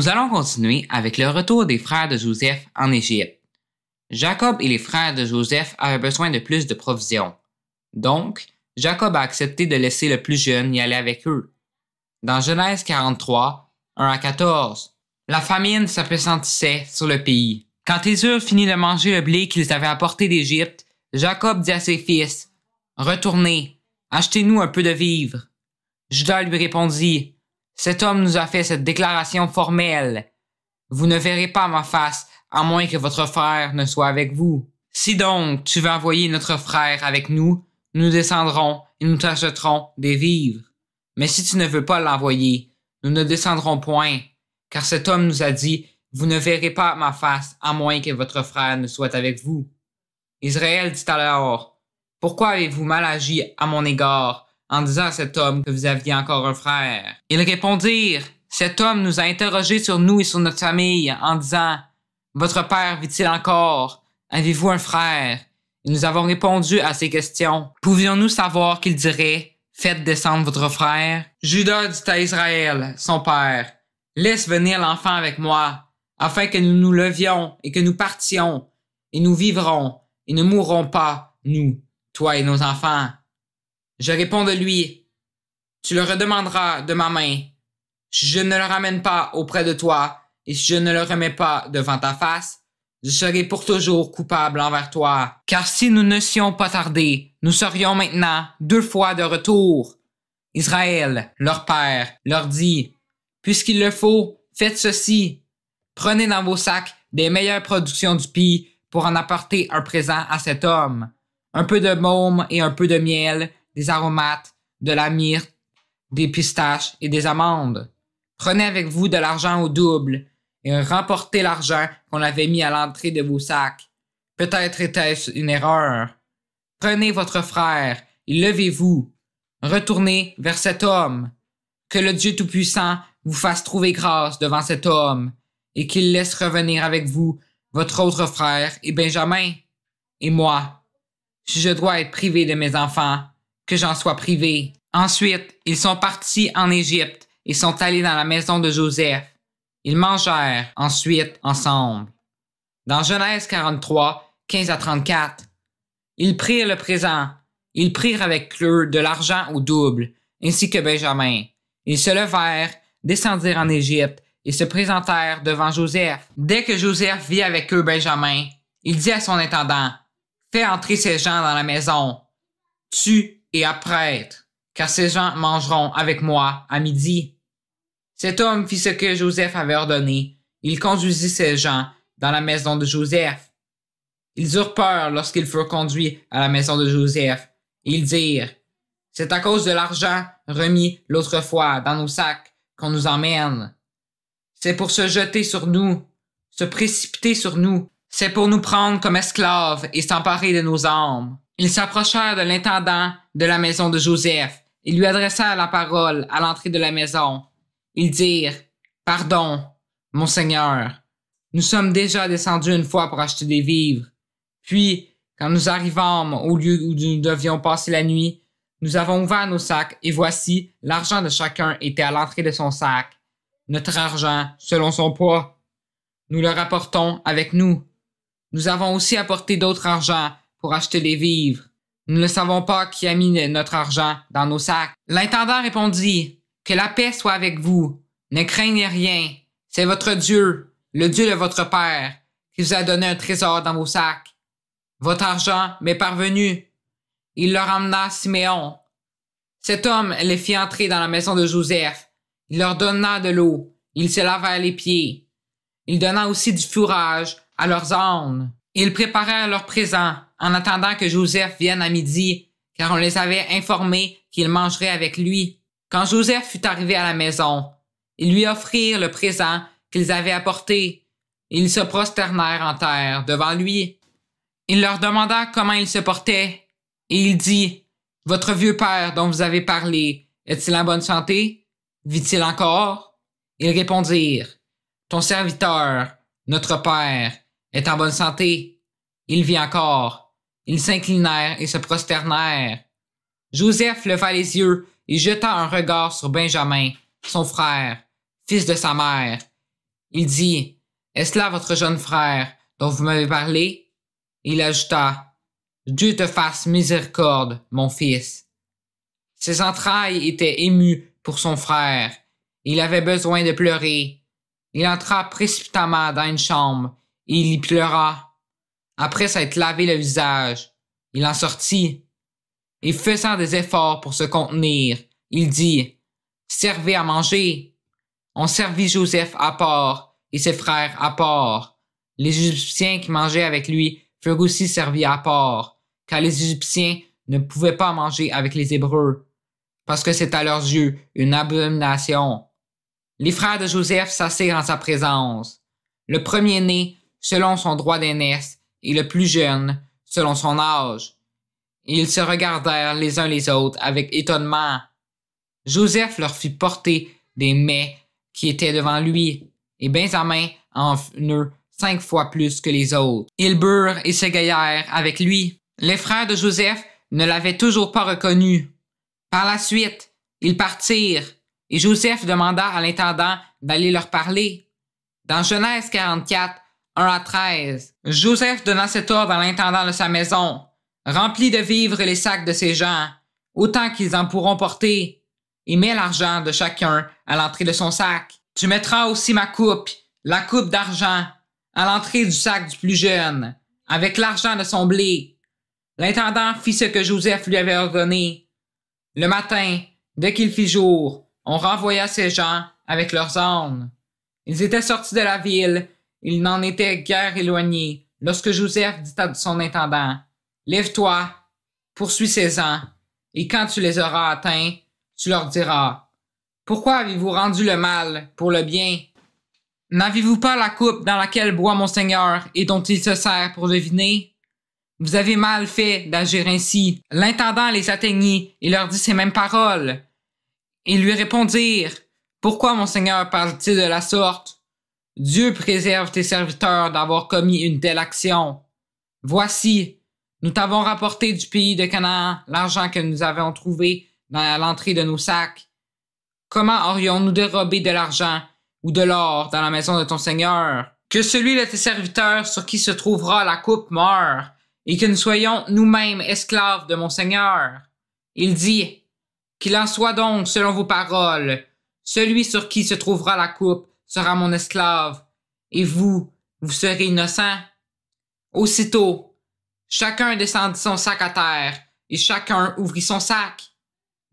Nous allons continuer avec le retour des frères de Joseph en Égypte. Jacob et les frères de Joseph avaient besoin de plus de provisions. Donc, Jacob a accepté de laisser le plus jeune y aller avec eux. Dans Genèse 43, 1 à 14, la famine s'appesantissait sur le pays. Quand ils eurent fini de manger le blé qu'ils avaient apporté d'Égypte, Jacob dit à ses fils, « Retournez, achetez-nous un peu de vivres. » Juda lui répondit, « Cet homme nous a fait cette déclaration formelle. Vous ne verrez pas ma face, à moins que votre frère ne soit avec vous. Si donc tu veux envoyer notre frère avec nous, nous descendrons et nous t'achèterons des vivres. Mais si tu ne veux pas l'envoyer, nous ne descendrons point, car cet homme nous a dit, vous ne verrez pas ma face, à moins que votre frère ne soit avec vous. » Israël dit alors, « Pourquoi avez-vous mal agi à mon égard, en disant à cet homme que vous aviez encore un frère? » Ils répondirent, « Cet homme nous a interrogés sur nous et sur notre famille, en disant, « Votre père vit-il encore? Avez-vous un frère? » Et nous avons répondu à ces questions. Pouvions-nous savoir qu'il dirait, « Faites descendre votre frère? » Juda dit à Israël, son père, « Laisse venir l'enfant avec moi, afin que nous nous levions et que nous partions, et nous vivrons, et ne mourrons pas, nous, toi et nos enfants. » Je réponds de lui, « Tu le redemanderas de ma main. Si je ne le ramène pas auprès de toi, et si je ne le remets pas devant ta face, je serai pour toujours coupable envers toi. Car si nous n'eussions pas tardé, nous serions maintenant 2 fois de retour. » Israël, leur père, leur dit, « Puisqu'il le faut, faites ceci. Prenez dans vos sacs des meilleures productions du pays pour en apporter un présent à cet homme. Un peu de baume et un peu de miel, des aromates, de la myrte, des pistaches et des amandes. Prenez avec vous de l'argent au double et remportez l'argent qu'on avait mis à l'entrée de vos sacs. Peut-être était-ce une erreur. Prenez votre frère et levez-vous. Retournez vers cet homme. Que le Dieu Tout-Puissant vous fasse trouver grâce devant cet homme et qu'il laisse revenir avec vous votre autre frère et Benjamin. Et moi, si je dois être privé de mes enfants, que j'en sois privé. » Ensuite, ils sont partis en Égypte et sont allés dans la maison de Joseph. Ils mangèrent ensuite ensemble. Dans Genèse 43, 15 à 34, ils prirent le présent. Ils prirent avec eux de l'argent au double, ainsi que Benjamin. Ils se levèrent, descendirent en Égypte et se présentèrent devant Joseph. Dès que Joseph vit avec eux Benjamin, il dit à son intendant, « Fais entrer ces gens dans la maison. Tue et apprête, car ces gens mangeront avec moi à midi. » Cet homme fit ce que Joseph avait ordonné. Il conduisit ces gens dans la maison de Joseph. Ils eurent peur lorsqu'ils furent conduits à la maison de Joseph. Et ils dirent, « C'est à cause de l'argent remis l'autre fois dans nos sacs qu'on nous emmène. C'est pour se jeter sur nous, se précipiter sur nous. C'est pour nous prendre comme esclaves et s'emparer de nos âmes. » Ils s'approchèrent de l'intendant de la maison de Joseph et lui adressèrent la parole à l'entrée de la maison. Ils dirent, « Pardon, mon Seigneur, nous sommes déjà descendus une fois pour acheter des vivres. Puis, quand nous arrivâmes au lieu où nous devions passer la nuit, nous avons ouvert nos sacs et voici, l'argent de chacun était à l'entrée de son sac. Notre argent, selon son poids. Nous le rapportons avec nous. Nous avons aussi apporté d'autres argent pour acheter des vivres. Nous ne savons pas qui a mis notre argent dans nos sacs. » L'intendant répondit, « Que la paix soit avec vous. Ne craignez rien. C'est votre Dieu, le Dieu de votre Père, qui vous a donné un trésor dans vos sacs. Votre argent m'est parvenu. » Il leur emmena Siméon. Cet homme les fit entrer dans la maison de Joseph. Il leur donna de l'eau. Ils se lavèrent les pieds. Il donna aussi du fourrage à leurs ânes. Ils préparèrent leurs présents en attendant que Joseph vienne à midi, car on les avait informés qu'il mangerait avec lui. Quand Joseph fut arrivé à la maison, ils lui offrirent le présent qu'ils avaient apporté, et ils se prosternèrent en terre devant lui. Il leur demanda comment il se portait, et il dit, « Votre vieux père dont vous avez parlé, est-il en bonne santé? Vit-il encore? » Ils répondirent, « Ton serviteur, notre père, est en bonne santé. Il vit encore. » Ils s'inclinèrent et se prosternèrent. Joseph leva les yeux et jeta un regard sur Benjamin, son frère, fils de sa mère, Il dit, « Est-ce là votre jeune frère dont vous m'avez parlé? » Il ajouta, « Dieu te fasse miséricorde, mon fils. » Ses entrailles étaient émues pour son frère. Il avait besoin de pleurer. Il entra précipitamment dans une chambre et il y pleura. Après s'être lavé le visage, il en sortit. Et faisant des efforts pour se contenir, il dit, « Servez à manger. » On servit Joseph à part et ses frères à part. Les Égyptiens qui mangeaient avec lui furent aussi servis à part, car les Égyptiens ne pouvaient pas manger avec les Hébreux, parce que c'est à leurs yeux une abomination. Les frères de Joseph s'assirent en sa présence, le premier-né selon son droit d'aînesse et le plus jeune selon son âge. Et ils se regardèrent les uns les autres avec étonnement. Joseph leur fit porter des mets qui étaient devant lui, et Benjamin en eut 5 fois plus que les autres. Ils burent et s'égayèrent avec lui. Les frères de Joseph ne l'avaient toujours pas reconnu. Par la suite, ils partirent, et Joseph demanda à l'intendant d'aller leur parler. Dans Genèse 44, 1 à 13, Joseph donna cet ordre à l'intendant de sa maison. « Remplis de vivres les sacs de ces gens, autant qu'ils en pourront porter, et mets l'argent de chacun à l'entrée de son sac. Tu mettras aussi ma coupe, la coupe d'argent, à l'entrée du sac du plus jeune, avec l'argent de son blé. » L'intendant fit ce que Joseph lui avait ordonné. Le matin, dès qu'il fit jour, on renvoya ces gens avec leurs ânes. Ils étaient sortis de la ville, ils n'en étaient guère éloignés, lorsque Joseph dit à son intendant, « Lève-toi, poursuis ces gens, et quand tu les auras atteints, tu leur diras, « Pourquoi avez-vous rendu le mal pour le bien? N'avez-vous pas la coupe dans laquelle boit mon Seigneur et dont il se sert pour deviner? Vous avez mal fait d'agir ainsi. » L'intendant les atteignit et leur dit ces mêmes paroles. Ils lui répondirent, « Pourquoi mon Seigneur parle-t-il de la sorte? Dieu préserve tes serviteurs d'avoir commis une telle action. Voici, nous t'avons rapporté du pays de Canaan l'argent que nous avons trouvé dans l'entrée de nos sacs. Comment aurions-nous dérobé de l'argent ou de l'or dans la maison de ton Seigneur? Que celui de tes serviteurs sur qui se trouvera la coupe meure, et que nous soyons nous-mêmes esclaves de mon Seigneur. » Il dit, « Qu'il en soit donc selon vos paroles. Celui sur qui se trouvera la coupe sera mon esclave, et vous serez innocent. » Aussitôt, chacun descendit son sac à terre, et chacun ouvrit son sac.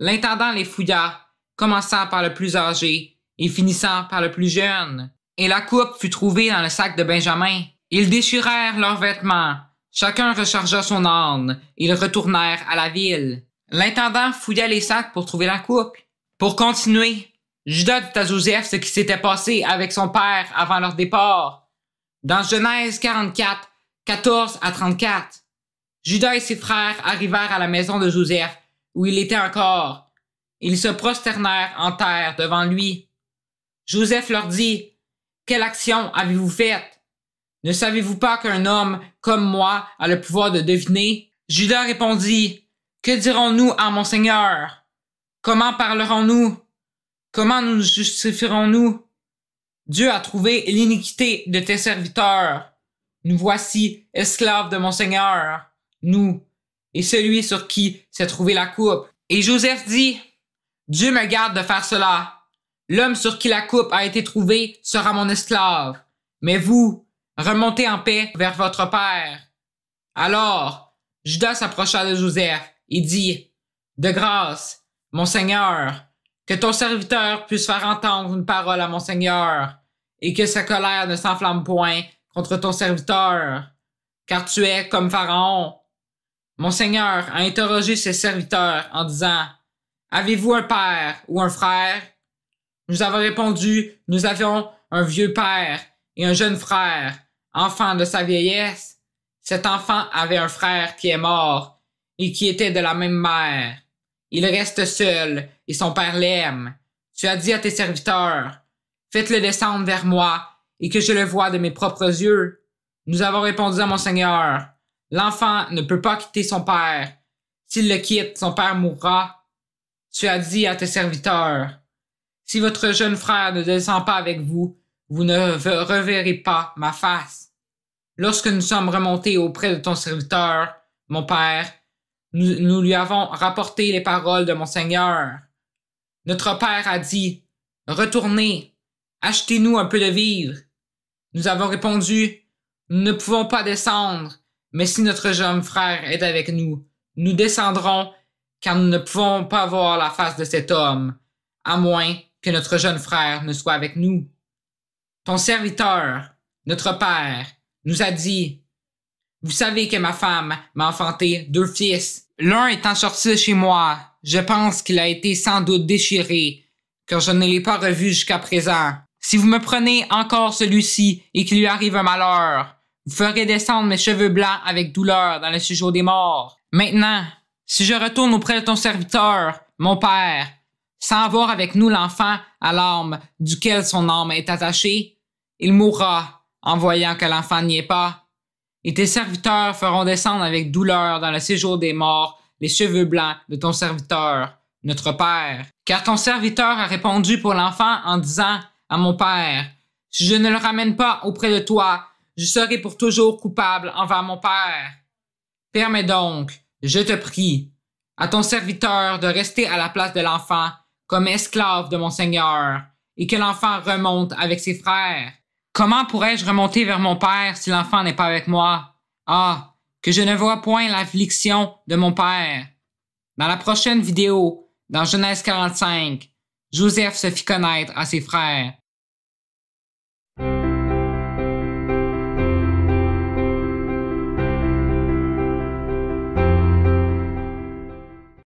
L'intendant les fouilla, commençant par le plus âgé et finissant par le plus jeune. Et la coupe fut trouvée dans le sac de Benjamin. Ils déchirèrent leurs vêtements. Chacun rechargea son âne, et ils retournèrent à la ville. L'intendant fouilla les sacs pour trouver la coupe. Pour continuer, Judas dit à Joseph ce qui s'était passé avec son père avant leur départ. Dans Genèse 44, 14 à 34, Judas et ses frères arrivèrent à la maison de Joseph, où il était encore. Ils se prosternèrent en terre devant lui. Joseph leur dit, « Quelle action avez-vous faite? Ne savez-vous pas qu'un homme comme moi a le pouvoir de deviner? » Judas répondit, « Que dirons-nous à mon Seigneur? Comment parlerons-nous? Comment nous justifierons-nous? Dieu a trouvé l'iniquité de tes serviteurs. Nous voici esclaves de mon Seigneur, nous, et celui sur qui s'est trouvée la coupe. » Et Joseph dit, « Dieu me garde de faire cela. L'homme sur qui la coupe a été trouvée sera mon esclave. Mais vous, remontez en paix vers votre père. » Alors, Judas s'approcha de Joseph et dit, « De grâce, mon Seigneur, que ton serviteur puisse faire entendre une parole à mon Seigneur, et que sa colère ne s'enflamme point contre ton serviteur, car tu es comme Pharaon. Mon Seigneur a interrogé ses serviteurs en disant, « Avez-vous un père ou un frère? » Nous avons répondu, « Nous avions un vieux père et un jeune frère, enfant de sa vieillesse. Cet enfant avait un frère qui est mort et qui était de la même mère. Il reste seul et son père l'aime. Tu as dit à tes serviteurs, « Faites-le descendre vers moi et que je le voie de mes propres yeux. » Nous avons répondu à mon Seigneur, « L'enfant ne peut pas quitter son père. S'il le quitte, son père mourra. » Tu as dit à tes serviteurs, « Si votre jeune frère ne descend pas avec vous, vous ne reverrez pas ma face. Lorsque nous sommes remontés auprès de ton serviteur, mon père, nous lui avons rapporté les paroles de mon Seigneur. Notre père a dit, « Retournez, achetez-nous un peu de vivres. » Nous avons répondu, « Nous ne pouvons pas descendre, mais si notre jeune frère est avec nous, nous descendrons, car nous ne pouvons pas voir la face de cet homme, à moins que notre jeune frère ne soit avec nous. » Ton serviteur, notre père, nous a dit, « Vous savez que ma femme m'a enfanté 2 fils. L'un étant sorti de chez moi, je pense qu'il a été sans doute déchiré, car je ne l'ai pas revu jusqu'à présent. Si vous me prenez encore celui-ci et qu'il lui arrive un malheur, vous ferez descendre mes cheveux blancs avec douleur dans le séjour des morts. Maintenant, si je retourne auprès de ton serviteur, mon père, sans avoir avec nous l'enfant à l'âme duquel son âme est attachée, il mourra en voyant que l'enfant n'y est pas. Et tes serviteurs feront descendre avec douleur dans le séjour des morts les cheveux blancs de ton serviteur, notre père. Car ton serviteur a répondu pour l'enfant en disant à mon père, « Si je ne le ramène pas auprès de toi, je serai pour toujours coupable envers mon père. Permets donc, je te prie, à ton serviteur de rester à la place de l'enfant comme esclave de mon Seigneur, et que l'enfant remonte avec ses frères. Comment pourrais-je remonter vers mon père si l'enfant n'est pas avec moi? Ah, que je ne vois point l'affliction de mon père. » Dans la prochaine vidéo, dans Genèse 45, Joseph se fit connaître à ses frères.